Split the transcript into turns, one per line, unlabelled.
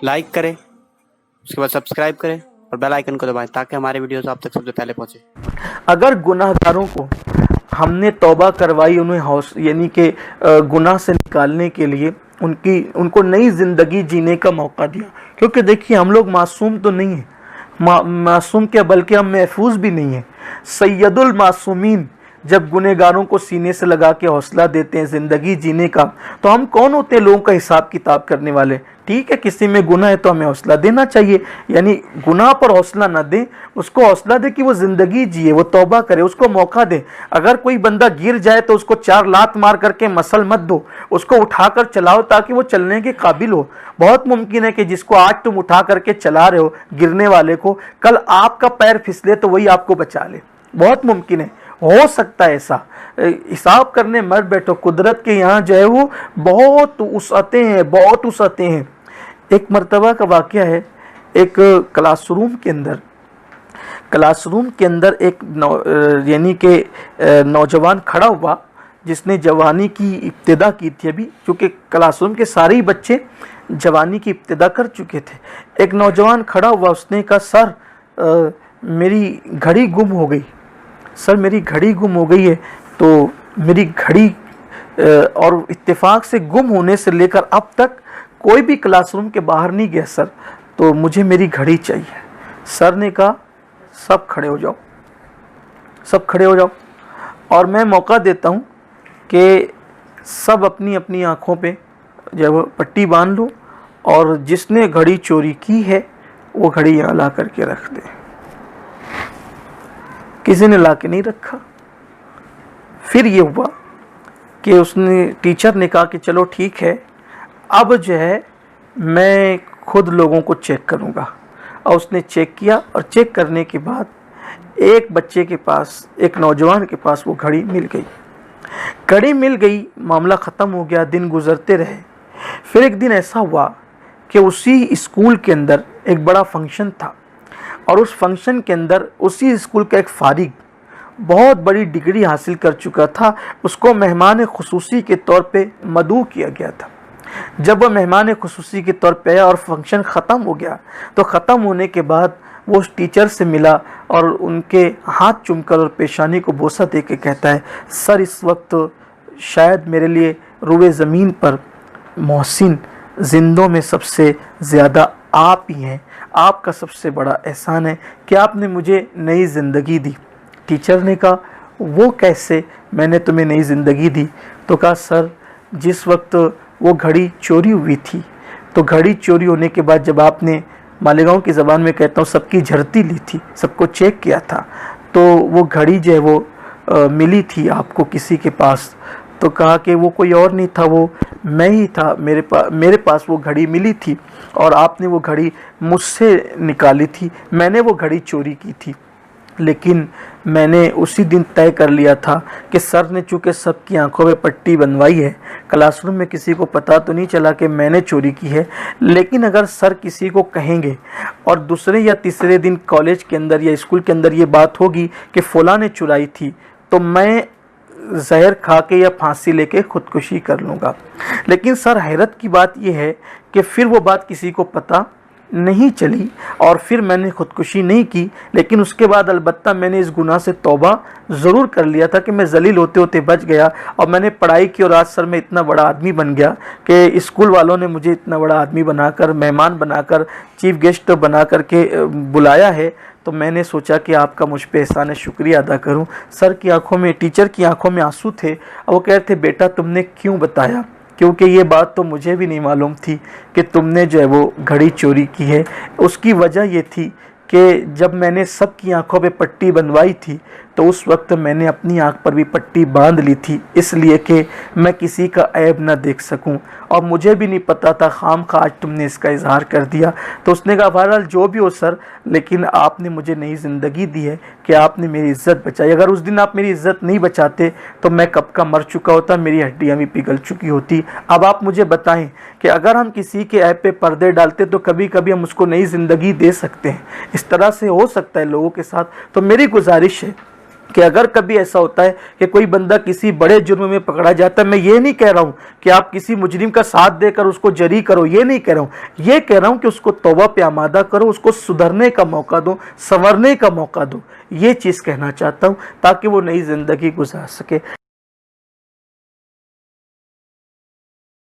Like करें, उसके बाद सब्सक्राइब करें और बेल आइकन को दबाएं ताकि हमारे वीडियोस आप तक सबसे पहले पहुंचे।
अगर गुनाहगारों को हमने तौबा करवाई, उन्हें यानी कि गुनाह से निकालने के लिए उनको नई ज़िंदगी जीने का मौका दिया, क्योंकि देखिए हम लोग मासूम तो नहीं हैं, मासूम क्या बल्कि हम महफूज भी नहीं हैं। सैयदुल मासूमीन जब गुनहगारों को सीने से लगा के हौसला देते हैं ज़िंदगी जीने का, तो हम कौन होते हैं लोगों का हिसाब किताब करने वाले। ठीक है, किसी में गुनाह है तो हमें हौसला देना चाहिए, यानी गुनाह पर हौसला ना दें, उसको हौसला दे कि वो ज़िंदगी जिए, वो तौबा करे, उसको मौका दे। अगर कोई बंदा गिर जाए तो उसको 4 लात मार करके मसल मत दो, उसको उठाकर चलाओ ताकि वो चलने के काबिल हो। बहुत मुमकिन है कि जिसको आज तुम उठा करके चला रहे हो, गिरने वाले को, कल आपका पैर फिसले तो वही आपको बचा ले। बहुत मुमकिन है, हो सकता है ऐसा। हिसाब करने मत बैठो, कुदरत के यहाँ जो है वो बहुत वुसअतें हैं, बहुत वुसअतें हैं। एक मर्तबा का वाक़या है, एक क्लासरूम के अंदर एक यानी कि नौजवान खड़ा हुआ जिसने जवानी की इब्तिदा की थी। अभी चूँकि क्लासरूम के सारे ही बच्चे जवानी की इब्तिदा कर चुके थे। एक नौजवान खड़ा हुआ, उसने कहा सर मेरी घड़ी गुम हो गई, सर मेरी घड़ी गुम हो गई है। तो मेरी घड़ी और इत्तेफाक से गुम होने से लेकर अब तक कोई भी क्लासरूम के बाहर नहीं गया सर, तो मुझे मेरी घड़ी चाहिए। सर ने कहा सब खड़े हो जाओ, सब खड़े हो जाओ, और मैं मौका देता हूँ कि सब अपनी अपनी आँखों पे जब पट्टी बांध लो और जिसने घड़ी चोरी की है वो घड़ी यहाँ ला करके रख दे। किसी ने ला के नहीं रखा। फिर ये हुआ कि टीचर ने कहा कि चलो ठीक है, अब जो है मैं खुद लोगों को चेक करूँगा। और उसने चेक किया, और चेक करने के बाद एक बच्चे के पास, एक नौजवान के पास वो घड़ी मिल गई। घड़ी मिल गई, मामला ख़त्म हो गया, दिन गुजरते रहे। फिर एक दिन ऐसा हुआ कि उसी स्कूल के अंदर एक बड़ा फंक्शन था, और उस फंक्शन के अंदर उसी स्कूल का एक फारिग बहुत बड़ी डिग्री हासिल कर चुका था, उसको मेहमान खुसूसी के तौर पे मदऊ किया गया था। जब वह मेहमान खुसूसी के तौर पे आया और फंक्शन ख़त्म हो गया, तो ख़त्म होने के बाद वो उस टीचर से मिला और उनके हाथ चूमकर और पेशानी को बोसा दे के कहता है, सर इस वक्त शायद मेरे लिए रुए ज़मीन पर मोहसिन जिंदों में सबसे ज़्यादा आप ही हैं। आपका सबसे बड़ा एहसान है कि आपने मुझे नई ज़िंदगी दी। टीचर ने कहा वो कैसे, मैंने तुम्हें नई ज़िंदगी दी? तो कहा सर जिस वक्त वो घड़ी चोरी हुई थी, तो घड़ी चोरी होने के बाद जब आपने, मालेगांव की ज़बान में कहता हूँ, सबकी झड़ती ली थी, सबको चेक किया था, तो वो घड़ी जो है वो मिली थी आपको किसी के पास। तो कहा कि वो कोई और नहीं था, वो मैं ही था, मेरे पास वो घड़ी मिली थी और आपने वो घड़ी मुझसे निकाली थी, मैंने वो घड़ी चोरी की थी। लेकिन मैंने उसी दिन तय कर लिया था कि सर ने चूँकि सबकी आंखों में पट्टी बनवाई है, क्लासरूम में किसी को पता तो नहीं चला कि मैंने चोरी की है, लेकिन अगर सर किसी को कहेंगे और दूसरे या तीसरे दिन कॉलेज के अंदर या स्कूल के अंदर ये बात होगी कि फ़लाँ ने चुराई थी, तो मैं जहर खा के या फांसी लेके खुदकुशी कर लूँगा। लेकिन सर हैरत की बात यह है कि फिर वो बात किसी को पता नहीं चली और फिर मैंने खुदकुशी नहीं की, लेकिन उसके बाद अलबत्ता मैंने इस गुनाह से तौबा ज़रूर कर लिया था कि मैं जलील होते होते बच गया और मैंने पढ़ाई की और आज सर मैं इतना बड़ा आदमी बन गया कि स्कूल वालों ने मुझे इतना बड़ा आदमी बनाकर, मेहमान बनाकर, चीफ गेस्ट बना करके बुलाया है। तो मैंने सोचा कि आपका मुझ पे एहसान शुक्रिया अदा करूं। सर की आंखों में, टीचर की आंखों में आंसू थे और वो कह रहे थे बेटा तुमने क्यों बताया, क्योंकि ये बात तो मुझे भी नहीं मालूम थी कि तुमने जो है वो घड़ी चोरी की है। उसकी वजह ये थी कि जब मैंने सबकी आंखों पे पट्टी बंधवाई थी तो उस वक्त मैंने अपनी आंख पर भी पट्टी बांध ली थी, इसलिए कि मैं किसी का ऐब ना देख सकूं, और मुझे भी नहीं पता था, खामखा आज तुमने इसका इजहार कर दिया। तो उसने कहा बहरहाल जो भी हो सर, लेकिन आपने मुझे नई ज़िंदगी दी है कि आपने मेरी इज़्ज़त बचाई। अगर उस दिन आप मेरी इज़्ज़त नहीं बचाते तो मैं कब का मर चुका होता, मेरी हड्डियाँ भी पिघल चुकी होती। अब आप मुझे बताएं कि अगर हम किसी के ऐब पे पर्दे डालते तो कभी कभी हम उसको नई ज़िंदगी दे सकते हैं। इस तरह से हो सकता है लोगों के साथ। तो मेरी गुजारिश है کہ اگر کبھی ایسا ہوتا ہے کہ کوئی بندہ کسی بڑے جرم میں پکڑا جاتا ہے، میں یہ نہیں کہہ رہا ہوں کہ آپ کسی مجرم کا ساتھ دے کر اس کو جری کرو، یہ نہیں کہہ رہا ہوں، یہ کہہ رہا ہوں کہ اس کو توبہ پہ آمادہ کرو، اس کو سدھرنے کا موقع دو، سنورنے کا موقع دو، یہ چیز کہنا چاہتا ہوں تاکہ وہ نئی زندگی گزار سکے۔